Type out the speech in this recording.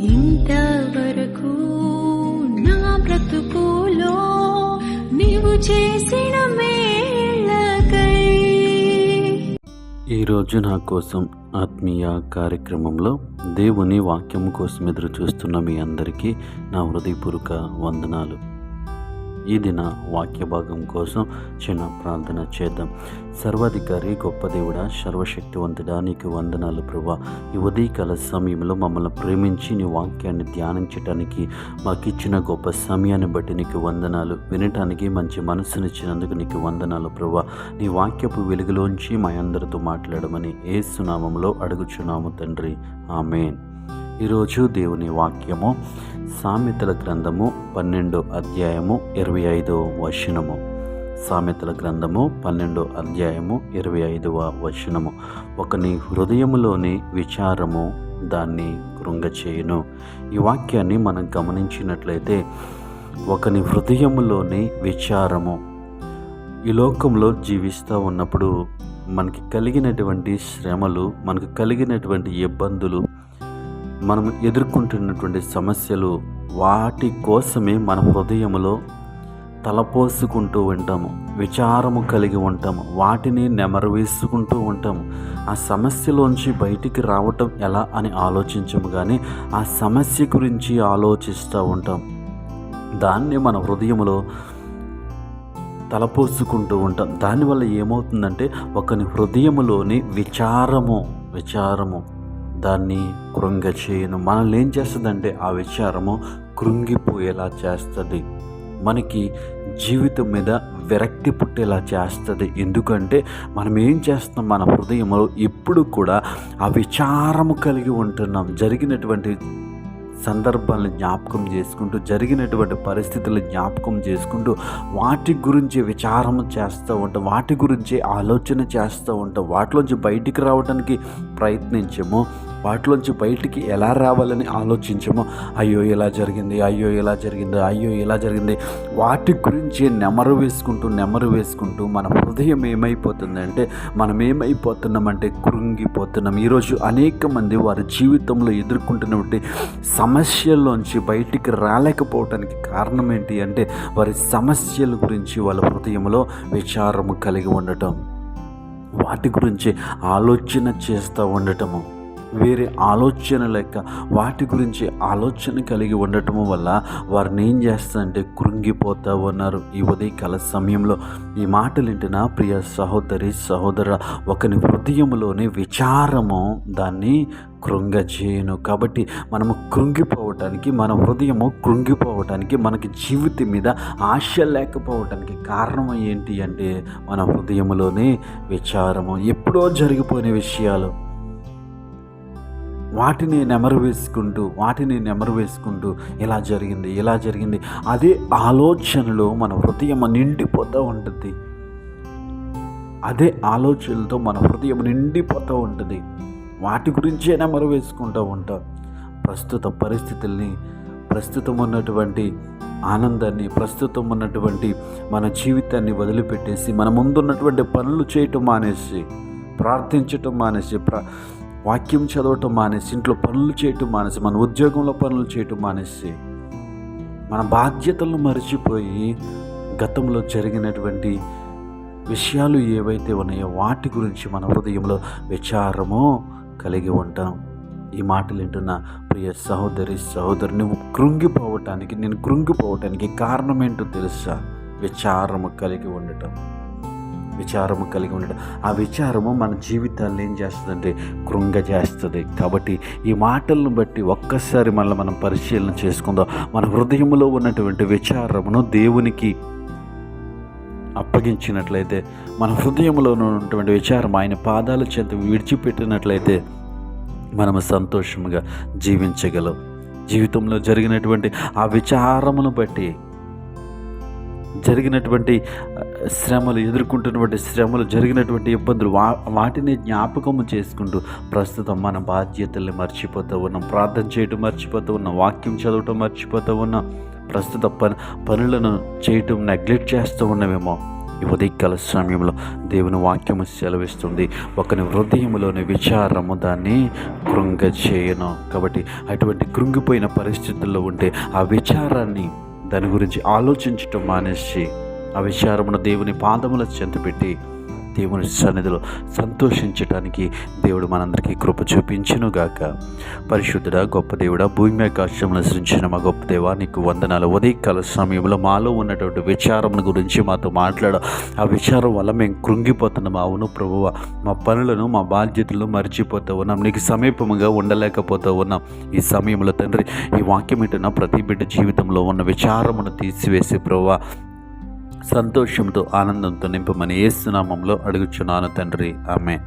ఇంతవరకు నా బ్రతుకులో నీవు చేసిన మేళ్ళకై. ఈరోజు నా కోసం ఆత్మీయ కార్యక్రమంలో దేవుని వాక్యం కోసం ఎదురు చూస్తున్న మీ అందరికీ నా హృదయపూర్వక వందనాలు. ఈ దిన వాక్య భాగం కోసం చిన్న ప్రార్థన చేద్దాం. సర్వాధికారి గొప్ప దేవుడా, సర్వశక్తివంతుడా, నీకు వందనాలు ప్రభువా. ఈ ఉదయకాల సమయంలో మమ్మల్ని ప్రేమించి నీ వాక్యాన్ని ధ్యానించడానికి మాకు ఇచ్చిన గొప్ప సమయాన్ని బట్టి నీకు వందనాలు. వినటానికి మంచి మనస్సునిచ్చినందుకు నీకు వందనాలు ప్రభువా. నీ వాక్యపు వెలుగులోంచి మా అందరితో మాట్లాడమని యేసు నామములో అడుగుచున్నాము తండ్రి, ఆమేన్. ఈరోజు దేవుని వాక్యము సామెతల గ్రంథము 12వ అధ్యాయము 25వ వచనము. సామెతల గ్రంథము 12వ అధ్యాయము 25వ వచనము. ఒకని హృదయములోని విచారము దాన్ని కృంగచేయును. ఈ వాక్యాన్ని మనం గమనించినట్లయితే, ఒకని హృదయములోని విచారము. ఈ లోకంలో జీవిస్తూ ఉన్నప్పుడు మనకి కలిగినటువంటి శ్రమలు, మనకు కలిగినటువంటి ఇబ్బందులు, మనం ఎదుర్కొంటున్నటువంటి సమస్యలు, వాటి కోసమే మన హృదయంలో తలపోసుకుంటూ ఉంటాము, విచారము కలిగి ఉంటాము, వాటిని నెమరవేసుకుంటూ ఉంటాము. ఆ సమస్యలోంచి బయటికి రావటం ఎలా అని ఆలోచించము, కానీ ఆ సమస్య గురించి ఆలోచిస్తూ ఉంటాం. దాన్ని మన హృదయంలో తలపోసుకుంటూ ఉంటాం. దానివల్ల ఏమవుతుందంటే, ఒకని హృదయములోని విచారము దాన్ని కృంగచేయును. మనల్ని ఏం చేస్తుందంటే, ఆ విచారము కృంగిపోయేలా చేస్తుంది. మనకి జీవితం మీద విరక్తి పుట్టేలా చేస్తుంది. ఎందుకంటే మనం ఏం చేస్తున్నాం, మన హృదయంలో ఎప్పుడు కూడా ఆ విచారము కలిగి ఉంటున్నాం. జరిగినటువంటి సందర్భాలను జ్ఞాపకం చేసుకుంటూ, జరిగినటువంటి పరిస్థితులను జ్ఞాపకం చేసుకుంటూ, వాటి గురించి విచారం చేస్తూ ఉంటాం, వాటి గురించి ఆలోచన చేస్తూ ఉంటాం. వాటిలోంచి బయటికి రావడానికి ప్రయత్నించము, వాటిలోంచి బయటికి ఎలా రావాలని ఆలోచించము. అయ్యో ఇలా జరిగింది, అయ్యో ఇలా జరిగింది, అయ్యో ఇలా జరిగింది, వాటి గురించి నెమరు వేసుకుంటూ మన హృదయం ఏమైపోతుందంటే, మనం ఏమైపోతున్నామంటే కృంగిపోతున్నాం. ఈరోజు అనేక మంది వారి జీవితంలో ఎదుర్కొంటున్నటువంటి సమస్యల్లోంచి బయటికి రాలేకపోవటానికి కారణం ఏంటి అంటే, వారి సమస్యల గురించి వాళ్ళ హృదయంలో విచారము కలిగి ఉండటం, వాటి గురించి ఆలోచన చేస్తూ ఉండటము, వేరే ఆలోచన లేక వాటి గురించి ఆలోచన కలిగి ఉండటము వల్ల వారిని ఏం చేస్తారంటే కృంగిపోతూ ఉన్నారు. ఈ ఉదయకాల సమయంలో ఈ మాటలు వింటున్న ప్రియ సహోదరి సహోదర, ఒకని హృదయంలోని విచారము దాన్ని కృంగచేయును. కాబట్టి మనము కృంగిపోవటానికి, మన హృదయము కృంగిపోవటానికి, మనకి జీవితం మీద ఆశ లేకపోవటానికి కారణం ఏంటి అంటే, మన హృదయంలోని విచారము. ఎప్పుడో జరిగిపోయిన విషయాలు, వాటిని నెమరు వేసుకుంటూ ఇలా జరిగింది అదే ఆలోచనలో మన హృదయం నిండిపోతూ ఉంటుంది. అదే ఆలోచనలతో మన హృదయం నిండిపోతూ ఉంటుంది. వాటి గురించే నెమరు వేసుకుంటూ ఉంటాం. ప్రస్తుత పరిస్థితుల్ని, ప్రస్తుతం ఉన్నటువంటి ఆనందాన్ని, ప్రస్తుతం ఉన్నటువంటి మన జీవితాన్ని వదిలిపెట్టేసి, మన ముందున్నటువంటి పనులు చేయటం మానేసి, ప్రార్థించటం మానేసి, వాక్యం చదవటం మానేసి, ఇంట్లో పనులు చేయటం మానేసి, మన ఉద్యోగంలో పనులు చేయటం మానేసి, మన బాధ్యతలను మర్చిపోయి గతంలో జరిగినటువంటి విషయాలు ఏవైతే ఉన్నాయో వాటి గురించి మన హృదయంలో విచారము కలిగి ఉంటాం. ఈ మాటలు వింటున్న ప్రియ సహోదరి సహోదరు, నువ్వు నేను కృంగిపోవటానికి కారణం ఏంటో తెలుసా? విచారము కలిగి ఉండటం. ఆ విచారము మన జీవితాల్లో ఏం చేస్తుందంటే కృంగజేస్తుంది. కాబట్టి ఈ మాటలను బట్టి ఒక్కసారి మనం పరిశీలన చేసుకుందాం. మన హృదయంలో ఉన్నటువంటి విచారమును దేవునికి అప్పగించినట్లయితే, మన హృదయంలో ఉన్నటువంటి విచారం ఆయన పాదాల చేత విడిచిపెట్టినట్లయితే మనము సంతోషంగా జీవించగలం. జీవితంలో జరిగినటువంటి ఆ విచారమును బట్టి, జరిగినటువంటి శ్రమలు, ఎదుర్కొంటున్నటువంటి శ్రమలు, జరిగినటువంటి ఇబ్బందులు, వాటిని జ్ఞాపకము చేసుకుంటూ ప్రస్తుతం మన బాధ్యతల్ని మర్చిపోతూ ఉన్నాం, ప్రార్థన చేయటం మర్చిపోతూ ఉన్నాం, వాక్యం చదవటం మర్చిపోతూ ఉన్నాం, ప్రస్తుత పనులను చేయటం నెగ్లెక్ట్ చేస్తూ ఉన్నామేమో. ఈ ఉదయకాల సమయంలో దేవుని వాక్యము సెలవిస్తుంది, ఒకని హృదయంలోని విచారము దాన్ని కృంగచేయను. కాబట్టి అటువంటి కృంగిపోయిన పరిస్థితుల్లో ఉంటే ఆ విచారాన్ని, దాని గురించి ఆలోచించటం మానేసి ఆ విచారమును దేవుని పాదముల చెంత పెట్టి దేవుని సన్నిధిలో సంతోషించటానికి దేవుడు మనందరికీ కృప చూపించునుగాక. పరిశుద్ధుడా, గొప్ప దేవుడా, భూమి ఆకాశములను సృష్టించిన మా గొప్ప దేవా, నీకు వందనాలు. ఉదయకాల సమయంలో మాలో ఉన్నటువంటి విచారం గురించి మాతో మాట్లాడ. ఆ విచారం వల్ల మేము కృంగిపోతున్నాం. అవును ప్రభువా, మా పనులను, మా బాధ్యతలను మర్చిపోతూ ఉన్నాం, నీకు సమీపముగా ఉండలేకపోతూ ఉన్నాం. ఈ సమయంలో తండ్రి, ఈ వాక్యం ఏంటన్నా ప్రతి బిడ్డ జీవితంలో ఉన్న విచారమును తీసివేసి ప్రభువా సంతోషంతో, ఆనందంతో నింపమని యేసు నామములో అడుగుచున్నాను తండ్రి. ఆమేన్.